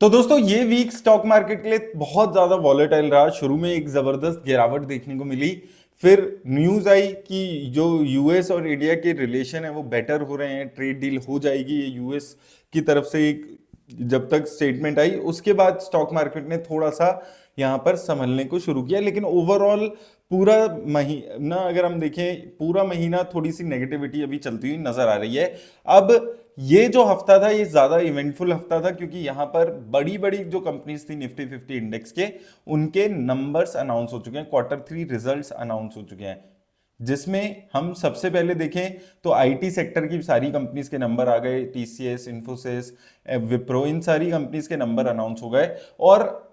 तो दोस्तों ये वीक स्टॉक मार्केट के लिए बहुत ज्यादा वॉलेटाइल रहा। शुरू में एक जबरदस्त गिरावट देखने को मिली, फिर न्यूज आई कि जो यूएस और इंडिया के रिलेशन है वो बेटर हो रहे हैं, ट्रेड डील हो जाएगी। ये यूएस की तरफ से एक जब तक स्टेटमेंट आई उसके बाद स्टॉक मार्केट ने थोड़ा सा यहाँ पर संभलने को शुरू किया, लेकिन ओवरऑल पूरा महीना अगर हम देखें, पूरा महीना थोड़ी सी नेगेटिविटी अभी चलती हुई नजर आ रही है। अब ये जो हफ्ता था ये ज्यादा इवेंटफुल हफ्ता था, क्योंकि यहां पर बड़ी बड़ी जो कंपनीज थी निफ्टी 50 इंडेक्स के, उनके नंबर्स अनाउंस हो चुके हैं, क्वार्टर 3 रिजल्ट्स अनाउंस हो चुके हैं। जिसमें हम सबसे पहले देखें तो आईटी सेक्टर की सारी कंपनीज के नंबर आ गए, टीसीएस, इन्फोसिस, विप्रो, इन सारी कंपनीज के नंबर अनाउंस हो गए। और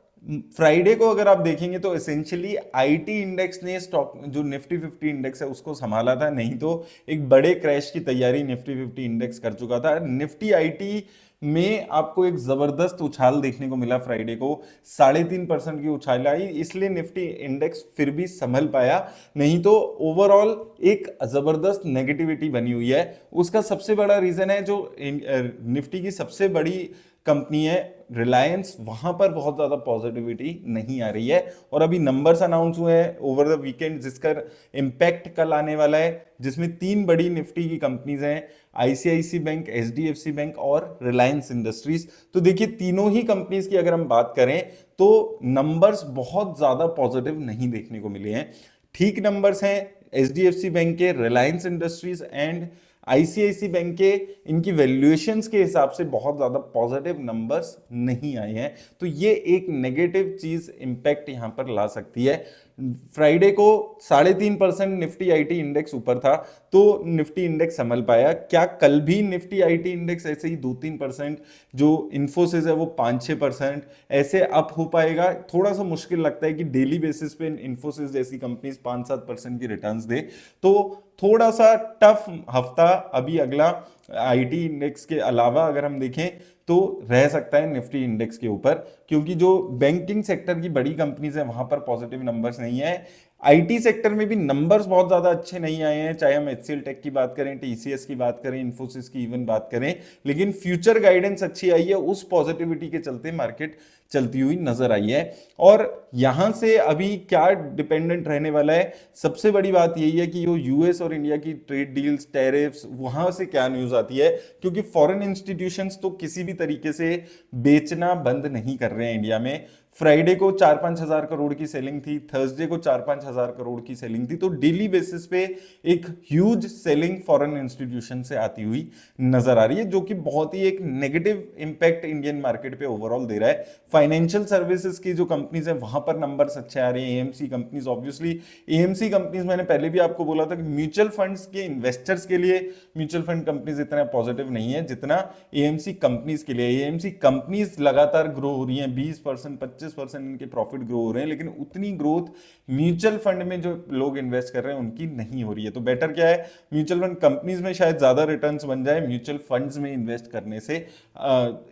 फ्राइडे को अगर आप देखेंगे तो एसेंशियली आईटी इंडेक्स ने स्टॉक जो निफ्टी 50 इंडेक्स है उसको संभाला था, नहीं तो एक बड़े क्रैश की तैयारी निफ्टी 50 इंडेक्स कर चुका था। निफ्टी आईटी में आपको एक जबरदस्त उछाल देखने को मिला, फ्राइडे को 3.5% की उछाल आई, इसलिए निफ्टी इंडेक्स फिर भी संभल पाया, नहीं तो ओवरऑल एक जबरदस्त नेगेटिविटी बनी हुई है। उसका सबसे बड़ा रीजन है जो निफ्टी की सबसे बड़ी कंपनी है रिलायंस, वहां पर बहुत ज्यादा पॉजिटिविटी नहीं आ रही है। और अभी नंबर्स अनाउंस हुए हैं ओवर द वीकेंड जिसका इम्पैक्ट कल आने वाला है, जिसमें 3 बड़ी निफ्टी की कंपनीज हैं, आईसीआईसी बैंक, एचडीएफसी बैंक और रिलायंस इंडस्ट्रीज। तो देखिए तीनों ही कंपनीज की अगर हम बात करें तो नंबर्स बहुत ज्यादा पॉजिटिव नहीं देखने को मिले हैं। ठीक नंबर्स हैं एचडीएफसी बैंक के, Reliance industries and ICIC bank के, इनकी वैल्यूएशंस के हिसाब से बहुत ज्यादा पॉजिटिव नंबर्स नहीं आए हैं। तो ये एक नेगेटिव चीज इंपैक्ट यहां पर ला सकती है। फ्राइडे को 3.5% निफ्टी आईटी इंडेक्स ऊपर था, तो निफ्टी इंडेक्स संभल पाया। क्या कल भी निफ्टी आईटी इंडेक्स ऐसे ही 2-3%, जो इन्फोसिस है वो 5-6% ऐसे अप हो पाएगा? थोड़ा सा मुश्किल लगता है कि डेली बेसिस पे इन्फोसिस जैसी कंपनीज 5-7% की रिटर्न्स दे, तो थोड़ा सा टफ हफ्ता अभी अगला आईटी इंडेक्स के अलावा अगर हम देखें तो रह सकता है निफ्टी इंडेक्स के ऊपर, क्योंकि जो बैंकिंग सेक्टर की बड़ी कंपनीज है वहां पर पॉजिटिव नंबर्स नहीं है। आईटी सेक्टर में भी नंबर्स बहुत ज्यादा अच्छे नहीं आए हैं, चाहे हम एचसीएल टेक की बात करें, टीसीएस की बात करें, इन्फोसिस की इवन बात करें, लेकिन फ्यूचर गाइडेंस अच्छी आई है, उस पॉजिटिविटी के चलते मार्केट चलती हुई नजर आई है। और यहां से अभी क्या डिपेंडेंट रहने वाला है, सबसे बड़ी बात यही है कि जो यूएस और इंडिया की ट्रेड डील्स, टैरिफ्स, वहां से क्या न्यूज आती है, क्योंकि फॉरेन इंस्टीट्यूशंस तो किसी भी तरीके से बेचना बंद नहीं कर रहे हैं इंडिया में। फ्राइडे को 4-5 हजार करोड़ की सेलिंग थी, थर्सडे को 4-5 हजार करोड़ की सेलिंग थी, तो डेली बेसिस पे एक ह्यूज सेलिंग फॉरेन इंस्टीट्यूशन से आती हुई नजर आ रही है, जो कि बहुत ही एक नेगेटिव इंपैक्ट इंडियन मार्केट पे ओवरऑल दे रहा है। फाइनेंशियल सर्विसेज की जो कंपनीज है वहां पर नंबर्स अच्छे आ रहे हैं, AMC companies, obviously AMC companies मैंने पहले भी आपको बोला था कि म्यूचुअल फंड्स के इन्वेस्टर्स के लिए म्यूचुअल फंड कंपनीज इतना पॉजिटिव नहीं है जितना एएमसी कंपनीज के लिए। एएमसी कंपनीज लगातार ग्रो हो रही हैं, 20%, 25% इनके प्रॉफिट ग्रो हो रहे हैं, लेकिन उतनी ग्रोथ म्यूचुअल फंड में जो लोग इन्वेस्ट कर रहे हैं उनकी नहीं हो रही है। तो बेटर क्या है, म्यूचुअल फंड कंपनीज में शायद ज्यादा रिटर्न्स बन जाए म्यूचुअल फंड्स में इन्वेस्ट करने से।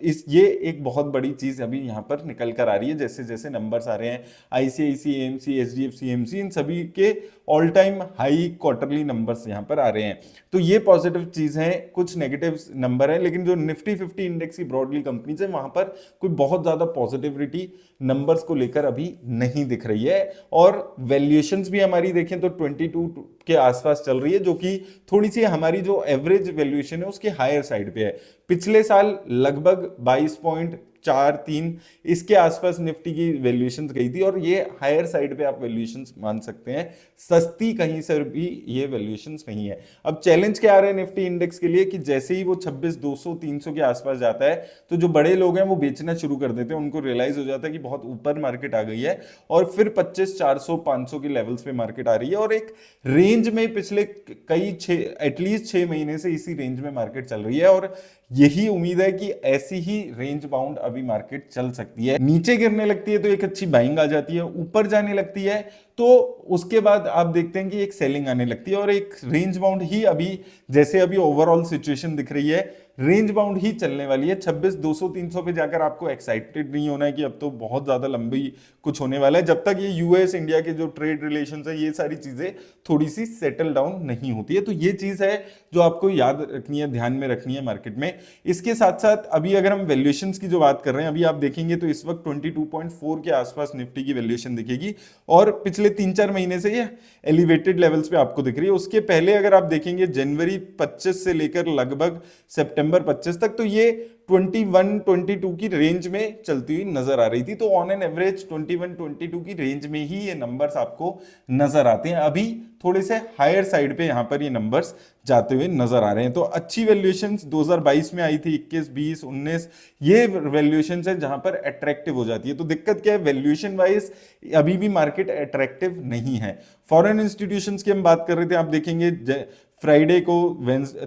इस ये एक बहुत बड़ी चीज अभी यहां पर निकल कर आ रही है, जैसे जैसे नंबर्स आ रहे हैं, आईसीआईसी, एएमसी, एचडीएफसी, एमसी, इन सभी के all time high quarterly numbers यहां पर आ रहे हैं। तो ये पॉजिटिव चीज है। कुछ नेगेटिव नंबर है, लेकिन जो निफ्टी 50 इंडेक्स की ब्रॉडली कंपनीज है वहां पर कोई बहुत ज्यादा पॉजिटिविटी नंबर्स को लेकर अभी नहीं दिख रही है। और वैल्यूएशंस भी हमारी देखें तो 22 के आसपास चल रही है, जो कि थोड़ी सी हमारी जो एवरेज वैल्यूएशन है उसके हायर साइड पे है। पिछले साल लगभग 22.43 इसके आसपास निफ्टी की वैल्यूएशंस गई थी, और ये हायर साइड पे आप वैल्यूएशंस मान सकते हैं, सस्ती कहीं से भी ये वैल्यूएशंस नहीं है। अब चैलेंज क्या आ रहा है निफ्टी इंडेक्स के लिए कि जैसे ही वो 26,200-300 के आसपास जाता है तो जो बड़े लोग हैं वो बेचना शुरू कर देते हैं, उनको रियलाइज हो जाता है कि बहुत ऊपर मार्केट आ गई है, और फिर 25,400-500 के लेवल्स पे मार्केट आ रही है, और एक रेंज में पिछले कई एटलीस्ट 6 महीने से इसी रेंज में मार्केट चल रही है। और यही उम्मीद है कि ऐसी ही रेंज बाउंड अभी मार्केट चल सकती है। नीचे गिरने लगती है तो एक अच्छी बाइंग आ जाती है, ऊपर जाने लगती है तो उसके बाद आप देखते हैं कि एक सेलिंग आने लगती है, और एक रेंज बाउंड ही अभी, जैसे अभी ओवरऑल सिचुएशन दिख रही है, रेंज बाउंड ही चलने वाली है। 26,200-300 पे जाकर आपको एक्साइटेड नहीं होना है कि अब तो बहुत ज्यादा लंबी कुछ होने वाला है, जब तक ये यूएस इंडिया के जो ट्रेड रिलेशन है ये सारी चीजें थोड़ी सी सेटल डाउन नहीं होती है। तो ये चीज है जो आपको याद रखनी है, ध्यान में रखनी है मार्केट में। इसके साथ साथ अभी अगर हम वैल्यूएशंस की जो बात कर रहे हैं, अभी आप देखेंगे तो इस वक्त 22.4 के आसपास निफ्टी की वैल्यूएशन दिखेगी और पिछले 3-4 महीने से ये एलिवेटेड लेवल्स पे आपको दिख रही है। उसके पहले अगर आप देखेंगे जनवरी 25 से लेकर लगभग सितंबर 25 तक, तो ये 21-22 की रेंज में चलती हुई नजर आ रही थी। तो ऑन एन एवरेज 21-22 की रेंज में ही ये नंबर्स आपको नजर आते हैं। अभी थोड़े से हायर साइड पे यहां पर ये नंबर्स जाते हुए नजर आ रहे हैं। तो अच्छी वैल्यूएशंस 2022 में आई थी, 21, 20, 19, ये वैल्यूएशंस है जहां पर अट्रैक्टिव हो जाती है। तो दिक्कत क्या है, वैल्यूएशन वाइज अभी भी मार्केट अट्रैक्टिव नहीं है। फॉरेन इंस्टीट्यूशंस की हम बात कर रहे थे, आप देखेंगे फ्राइडे को,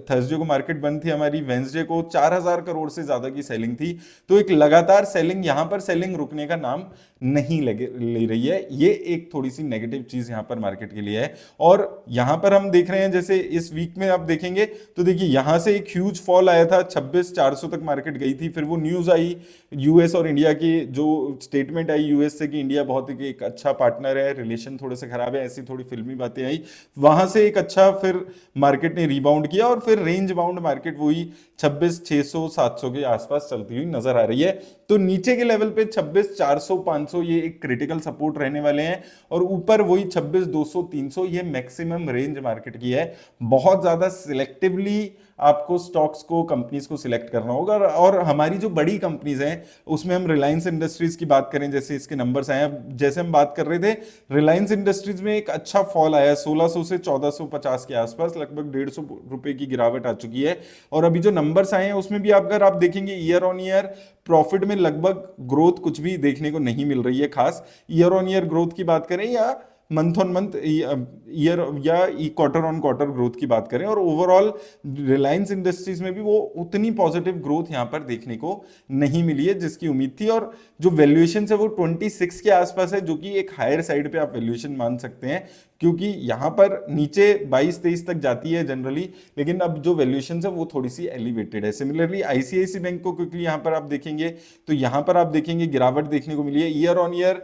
थर्सडे को मार्केट बंद थी हमारी, वेंसडे को 4,000 करोड़ से ज्यादा की सेलिंग थी। तो एक लगातार सेलिंग, यहां पर सेलिंग रुकने का नाम नहीं ले रही है। ये एक थोड़ी सी नेगेटिव चीज यहां पर मार्केट के लिए है। और यहां पर हम देख रहे हैं, जैसे इस वीक में आप देखेंगे तो देखिए यहां से एक ह्यूज फॉल आया था, 26,400 तक मार्केट गई थी। फिर वो न्यूज आई यूएस और इंडिया की, जो स्टेटमेंट आई यूएस से कि इंडिया बहुत एक अच्छा पार्टनर है, रिलेशन थोड़े से खराब है, ऐसी थोड़ी फिल्मी बातें आई। वहां से एक अच्छा फिर मार्केट ने रिबाउंड किया और फिर रेंज बाउंड मार्केट वही 26,600-700 के आसपास चलती हुई नजर आ रही है। तो नीचे के लेवल पे 26,400-500 ये एक क्रिटिकल सपोर्ट रहने वाले हैं और ऊपर वही 26,200-300 ये मैक्सिमम रेंज मार्केट की है। बहुत ज्यादा सिलेक्टिवली आपको स्टॉक्स को, कंपनीज को सिलेक्ट करना होगा। और हमारी जो बड़ी कंपनीज हैं उसमें हम रिलायंस इंडस्ट्रीज की बात करें, जैसे इसके नंबर्स आए, जैसे हम बात कर रहे थे, रिलायंस इंडस्ट्रीज में एक अच्छा फॉल आया, 1600 से 1450 के आसपास, लगभग 150 रुपए की गिरावट आ चुकी है। और अभी जो नंबर्स आए हैं उसमें भी अगर आप देखेंगे ईयर ऑन ईयर प्रॉफिट में लगभग ग्रोथ कुछ भी देखने को नहीं मिल रही है खास। ईयर ऑन ईयर ग्रोथ की बात करें या मंथ ऑन मंथ, ईयर या क्वार्टर ऑन क्वार्टर ग्रोथ की बात करें, और ओवरऑल रिलायंस इंडस्ट्रीज में भी वो उतनी पॉजिटिव ग्रोथ यहां पर देखने को नहीं मिली है जिसकी उम्मीद थी। और जो वैल्यूएशन है वो 26 के आसपास है, जो कि एक हायर साइड पे आप वैल्यूएशन मान सकते हैं, क्योंकि यहां पर नीचे 22-23 तक जाती है जनरली, लेकिन अब जो वैल्यूएशन है वो थोड़ी सी एलिवेटेड है। सिमिलरली आईसीआईसी बैंक को क्विकली यहां पर आप देखेंगे तो यहां पर आप देखेंगे गिरावट देखने को मिली है। Year on year,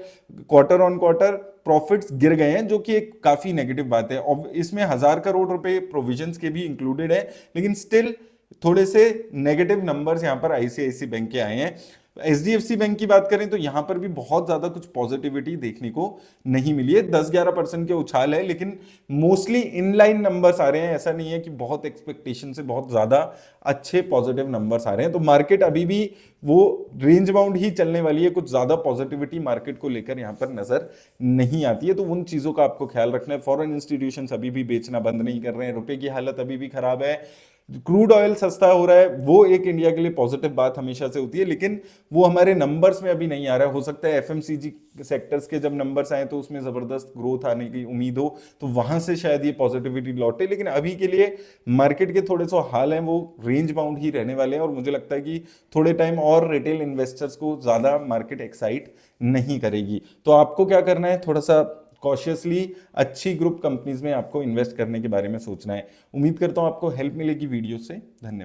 quarter on quarter profits गिर गए हैं, जो कि एक काफी नेगेटिव बात है। और इसमें 1,000 करोड़ रुपए प्रोविजंस के भी इंक्लूडेड है, लेकिन स्टिल थोड़े से नेगेटिव नंबर्स यहां पर आईसीआईसी बैंक के आए हैं। एचडीएफसी बैंक की बात करें तो यहां पर भी बहुत ज्यादा कुछ पॉजिटिविटी देखने को नहीं मिली है। 10-11% के उछाल है, लेकिन मोस्टली इनलाइन नंबर्स आ रहे हैं। ऐसा नहीं है कि बहुत एक्सपेक्टेशन से बहुत ज्यादा अच्छे पॉजिटिव नंबर्स आ रहे हैं। तो मार्केट अभी भी वो रेंज बाउंड ही चलने वाली है, कुछ ज्यादा पॉजिटिविटी मार्केट को लेकर यहां पर नजर नहीं आती है। तो उन चीजों का आपको ख्याल रखना है। फॉरेन इंस्टीट्यूशंस अभी भी बेचना बंद नहीं कर रहे हैं, रुपए की हालत अभी भी खराब है, क्रूड ऑयल सस्ता हो रहा है, वो एक इंडिया के लिए पॉजिटिव बात हमेशा से होती है, लेकिन वो हमारे नंबर्स में अभी नहीं आ रहा है। हो सकता है एफएमसीजी सेक्टर्स के जब नंबर्स आए तो उसमें जबरदस्त ग्रोथ आने की उम्मीद हो, तो वहां से शायद ये पॉजिटिविटी लौटे। लेकिन अभी के लिए मार्केट के थोड़े सो हाल हैं वो रेंज बाउंड ही रहने वाले हैं, और मुझे लगता है कि थोड़े टाइम और रिटेल इन्वेस्टर्स को ज्यादा मार्केट एक्साइट नहीं करेगी। तो आपको क्या करना है, थोड़ा सा कॉशियसली अच्छी ग्रुप कंपनीज में आपको इन्वेस्ट करने के बारे में सोचना है। उम्मीद करता हूं आपको हेल्प मिलेगी वीडियो से। धन्यवाद।